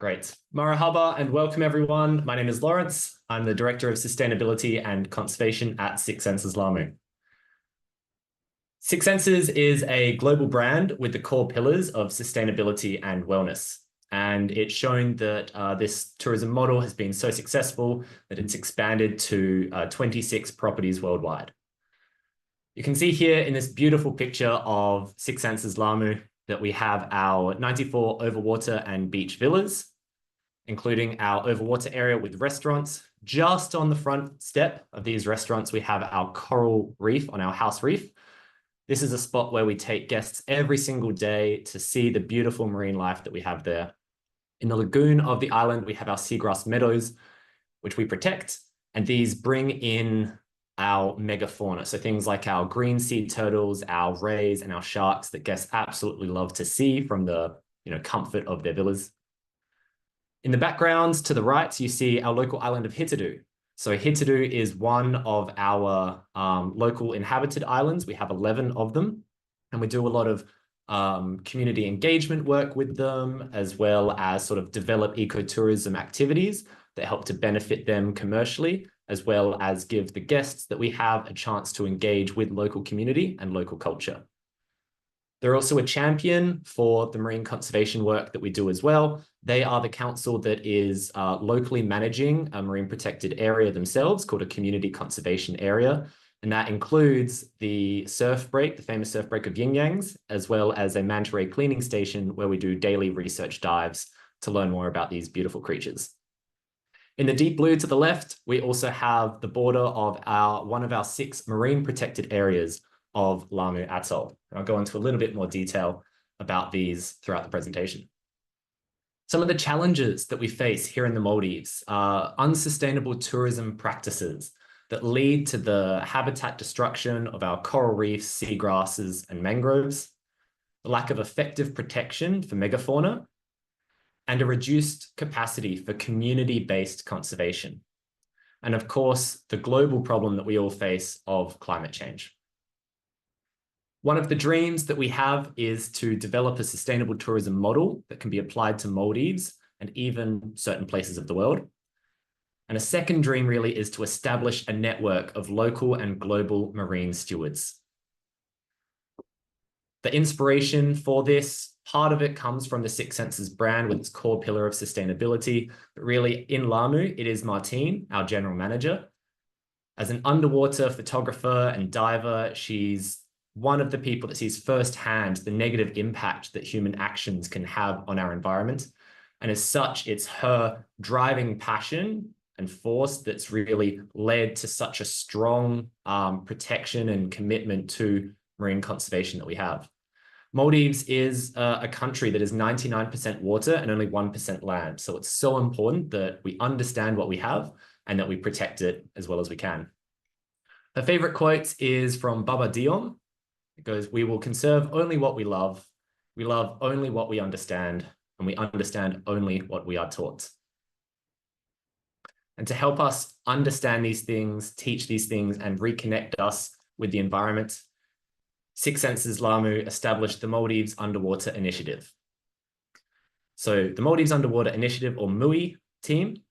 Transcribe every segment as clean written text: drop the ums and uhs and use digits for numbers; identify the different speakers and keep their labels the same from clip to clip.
Speaker 1: Great. Marahaba and welcome everyone. My name is Lawrence. I'm the Director of Sustainability and Conservation at Six Senses Laamu. Six Senses is a global brand with the core pillars of sustainability and wellness. And it's shown that this tourism model has been so successful that it's expanded to 26 properties worldwide. You can see here in this beautiful picture of Six Senses Laamu that we have our 94 overwater and beach villas, including our overwater area with restaurants. Just on the front step of these restaurants, we have our coral reef on our house reef. This is a spot where we take guests every single day to see the beautiful marine life that we have there. In the lagoon of the island, we have our seagrass meadows, which we protect, and these bring in our megafauna. So things like our green sea turtles, our rays, and our sharks that guests absolutely love to see from the comfort of their villas. In the background to the right, you see our local island of Hitherdu. So Hitherdu is one of our local inhabited islands. We have 11 of them, and we do a lot of community engagement work with them, as well as sort of develop ecotourism activities that help to benefit them commercially, as well as give the guests that we have a chance to engage with local community and local culture. They're also a champion for the marine conservation work that we do as well. They are the council that is locally managing a marine protected area themselves called a community conservation area. And that includes the surf break, the famous surf break of Yin Yangs, as well as a manta ray cleaning station where we do daily research dives to learn more about these beautiful creatures. In the deep blue to the left, we also have the border of one of our 6 marine protected areas of Laamu Atoll. And I'll go into a little bit more detail about these throughout the presentation. Some of the challenges that we face here in the Maldives are unsustainable tourism practices that lead to the habitat destruction of our coral reefs, seagrasses, and mangroves, the lack of effective protection for megafauna, and a reduced capacity for community-based conservation. And of course, the global problem that we all face of climate change. One of the dreams that we have is to develop a sustainable tourism model that can be applied to Maldives and even certain places of the world. And a second dream really is to establish a network of local and global marine stewards. The inspiration for this, part of it comes from the Six Senses brand with its core pillar of sustainability. But really in Laamu, it is Martine, our general manager. As an underwater photographer and diver, she's one of the people that sees firsthand the negative impact that human actions can have on our environment. And as such, it's her driving passion and force that's really led to such a strong protection and commitment to marine conservation that we have. Maldives is a country that is 99% water and only 1% land. So it's so important that we understand what we have and that we protect it as well as we can. Her favorite quote is from Baba Diom. It goes, "We will conserve only what we love only what we understand, and we understand only what we are taught." And to help us understand these things, teach these things, and reconnect us with the environment, Six Senses Laamu established the Maldives Underwater Initiative. So the Maldives Underwater Initiative, or MUI team,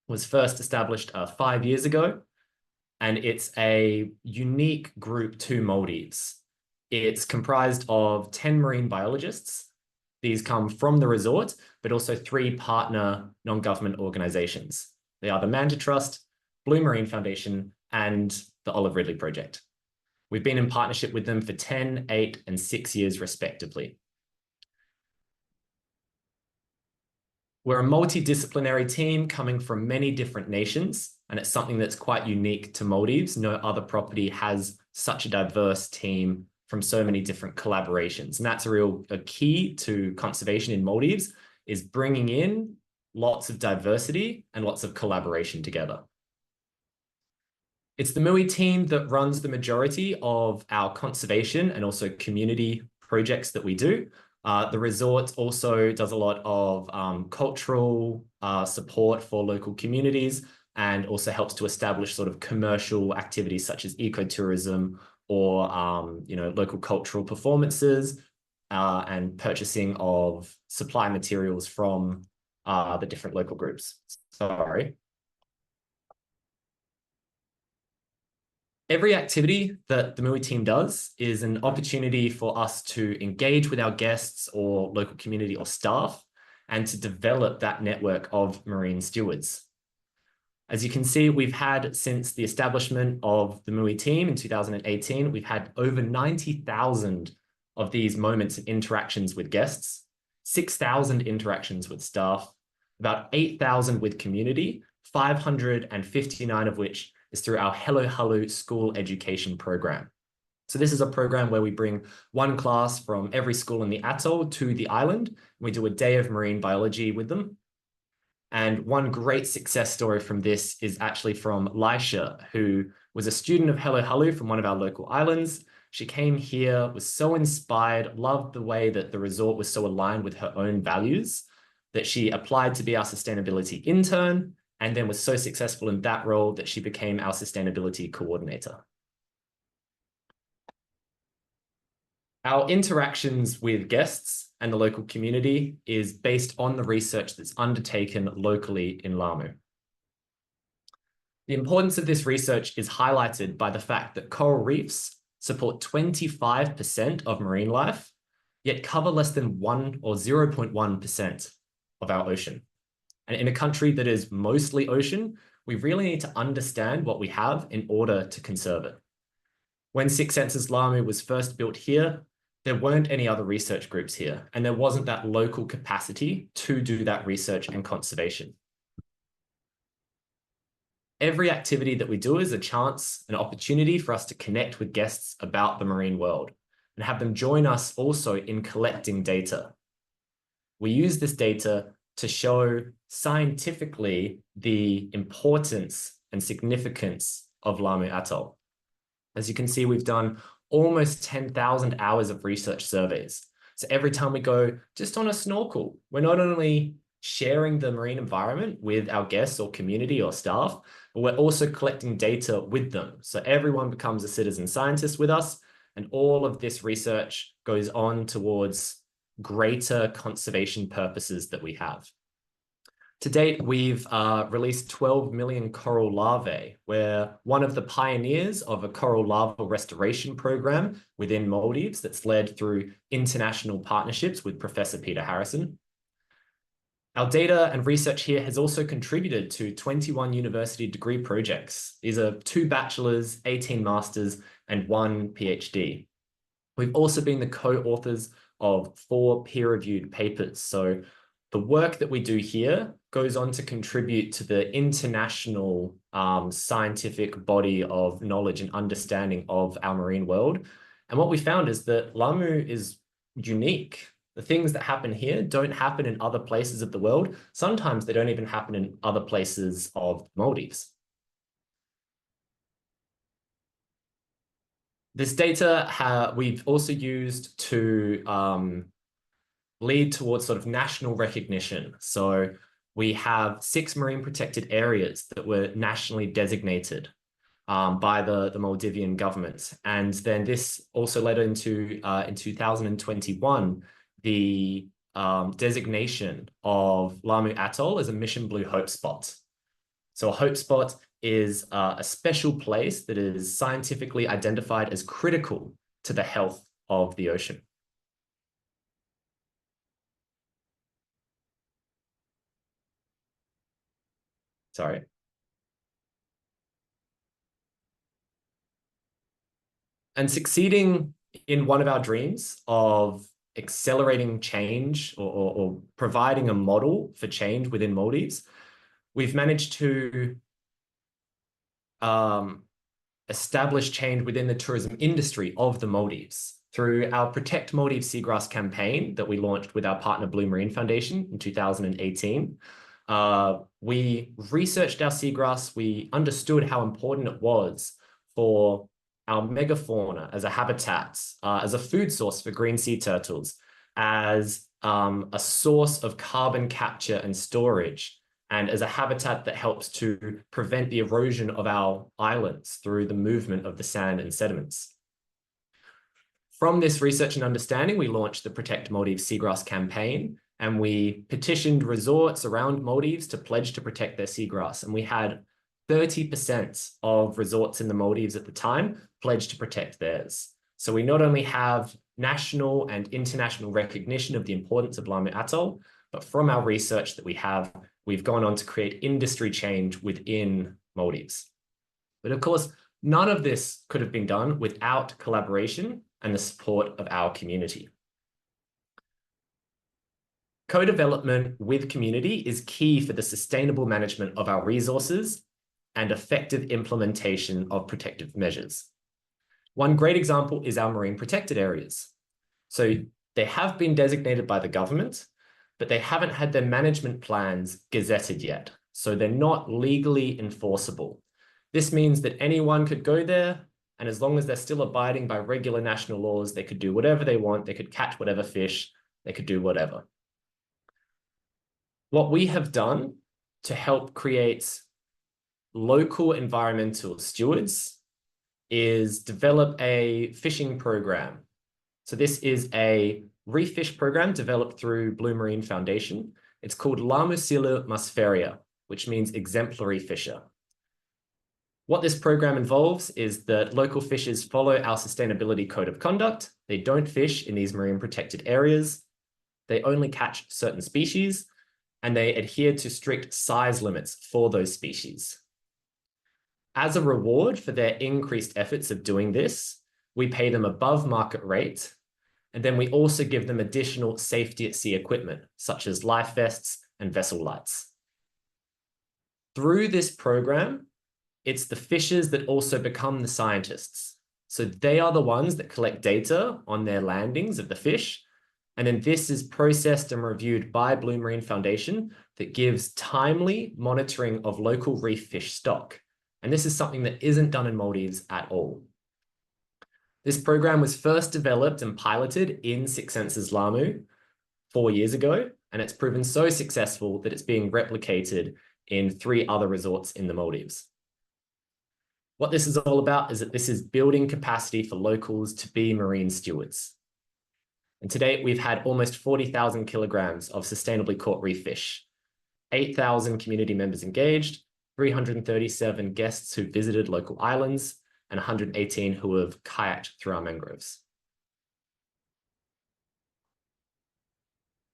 Speaker 1: was first established 5 years ago, and it's a unique group to Maldives. It's comprised of 10 marine biologists. These come from the resort, but also 3 partner non-government organizations. They are the Manta Trust, Blue Marine Foundation, and the Olive Ridley Project. We've been in partnership with them for 10, 8, and 6 years respectively. We're a multidisciplinary team coming from many different nations, and it's something that's quite unique to Maldives. No other property has such a diverse team from so many different collaborations. And that's a key to conservation in Maldives, is bringing in lots of diversity and lots of collaboration together. It's the MUI team that runs the majority of our conservation and also community projects that we do. The resort also does a lot of cultural support for local communities and also helps to establish sort of commercial activities such as ecotourism or local cultural performances and purchasing of supply materials from the different local groups. Sorry. Every activity that the MUI team does is an opportunity for us to engage with our guests or local community or staff and to develop that network of marine stewards. As you can see, we've had since the establishment of the MUI team in 2018, we've had over 90,000 of these moments and interactions with guests, 6,000 interactions with staff, about 8,000 with community, 559 of which is through our Hello Halu school education program. So this is a program where we bring one class from every school in the atoll to the island. We do a day of marine biology with them. And one great success story from this is actually from Laisha, who was a student of Hello Halu from one of our local islands. She came here, was so inspired, loved the way that the resort was so aligned with her own values that she applied to be our sustainability intern, and then was so successful in that role that she became our sustainability coordinator. Our interactions with guests and the local community is based on the research that's undertaken locally in Laamu. The importance of this research is highlighted by the fact that coral reefs support 25% of marine life, yet cover less than 1 or 0.1% of our ocean. And in a country that is mostly ocean, we really need to understand what we have in order to conserve it. When Six Senses Laamu was first built here, there weren't any other research groups here, and there wasn't that local capacity to do that research and conservation. Every activity that we do is a chance, an opportunity for us to connect with guests about the marine world and have them join us also in collecting data. We use this data to show scientifically the importance and significance of Laamu Atoll. As you can see, we've done almost 10,000 hours of research surveys. So every time we go just on a snorkel, we're not only sharing the marine environment with our guests or community or staff, but we're also collecting data with them. So everyone becomes a citizen scientist with us, and all of this research goes on towards greater conservation purposes that we have. To date, we've released 12 million coral larvae. We're one of the pioneers of a coral larval restoration program within Maldives that's led through international partnerships with Professor Peter Harrison. Our data and research here has also contributed to 21 university degree projects. These are 2 bachelors, 18 masters, and 1 PhD. We've also been the co-authors of 4 peer-reviewed papers. So the work that we do here goes on to contribute to the international scientific body of knowledge and understanding of our marine world. And what we found is that Laamu is unique. The things that happen here don't happen in other places of the world. Sometimes they don't even happen in other places of Maldives. This data we've also used to lead towards sort of national recognition. So we have 6 marine protected areas that were nationally designated by the Maldivian government. And then this also led into, in 2021, the designation of Laamu Atoll as a Mission Blue Hope Spot. So a hope spot is a special place that is scientifically identified as critical to the health of the ocean. Sorry. And succeeding in one of our dreams of accelerating change or providing a model for change within Maldives, we've managed to establish change within the tourism industry of the Maldives through our Protect Maldives Seagrass campaign that we launched with our partner Blue Marine Foundation in 2018. We researched our seagrass. We understood how important it was for our megafauna as a habitat, as a food source for green sea turtles, as a source of carbon capture and storage, and as a habitat that helps to prevent the erosion of our islands through the movement of the sand and sediments. From this research and understanding, we launched the Protect Maldives Seagrass campaign, and we petitioned resorts around Maldives to pledge to protect their seagrass. And we had 30% of resorts in the Maldives at the time pledge to protect theirs. So we not only have national and international recognition of the importance of Laamu Atoll, but from our research that we have, we've gone on to create industry change within Maldives. But of course, none of this could have been done without collaboration and the support of our community. Co-development with community is key for the sustainable management of our resources and effective implementation of protective measures. One great example is our marine protected areas. So they have been designated by the government, but they haven't had their management plans gazetted yet. So they're not legally enforceable. This means that anyone could go there, and as long as they're still abiding by regular national laws, they could do whatever they want. They could catch whatever fish, they could do whatever. What we have done to help create local environmental stewards is develop a fishing program. So this is a reef fish program developed through Blue Marine Foundation. It's called Laamu Silu Masferia, which means exemplary fisher. What this program involves is that local fishers follow our sustainability code of conduct. They don't fish in these marine protected areas. They only catch certain species, and they adhere to strict size limits for those species. As a reward for their increased efforts of doing this, we pay them above market rate, and then we also give them additional safety at sea equipment, such as life vests and vessel lights. Through this program, it's the fishers that also become the scientists. So they are the ones that collect data on their landings of the fish. And then this is processed and reviewed by Blue Marine Foundation that gives timely monitoring of local reef fish stock. And this is something that isn't done in Maldives at all. This program was first developed and piloted in Six Senses Laamu 4 years ago, and it's proven so successful that it's being replicated in 3 other resorts in the Maldives. What this is all about is that this is building capacity for locals to be marine stewards. And to date, we've had almost 40,000 kilograms of sustainably caught reef fish, 8,000 community members engaged, 337 guests who visited local islands, and 118 who have kayaked through our mangroves.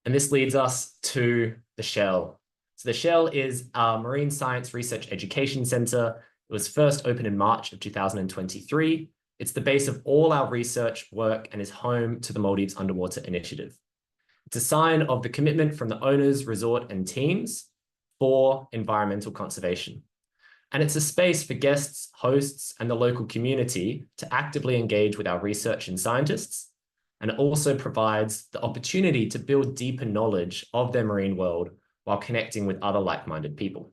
Speaker 1: And this leads us to the Shell. So the Shell is our Marine Science Research Education Center. It was first opened in March of 2023. It's the base of all our research work and is home to the Maldives Underwater Initiative. It's a sign of the commitment from the owners, resort, and teams for environmental conservation. And it's a space for guests, hosts, and the local community to actively engage with our research and scientists. And it also provides the opportunity to build deeper knowledge of their marine world while connecting with other like-minded people.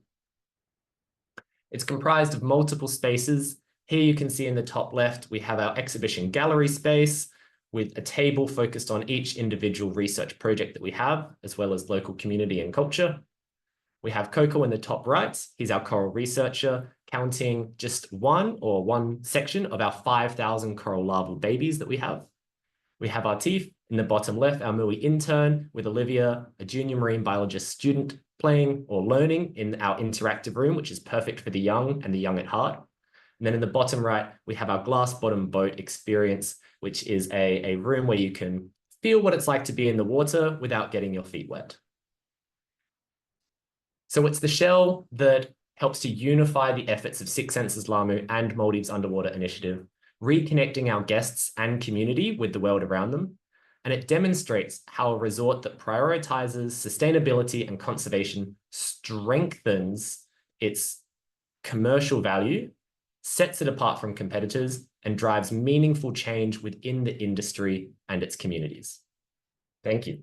Speaker 1: It's comprised of multiple spaces. Here you can see in the top left, we have our exhibition gallery space with a table focused on each individual research project that we have, as well as local community and culture. We have Coco in the top right. He's our coral researcher, counting just one section of our 5,000 coral larval babies that we have. We have Artif in the bottom left, our MUI intern, with Olivia, a junior marine biologist student, playing or learning in our interactive room, which is perfect for the young and the young at heart. And then in the bottom right, we have our glass bottom boat experience, which is a room where you can feel what it's like to be in the water without getting your feet wet. So it's the Shell that helps to unify the efforts of Six Senses Laamu and Maldives Underwater Initiative, reconnecting our guests and community with the world around them. And it demonstrates how a resort that prioritizes sustainability and conservation strengthens its commercial value, sets it apart from competitors, and drives meaningful change within the industry and its communities. Thank you.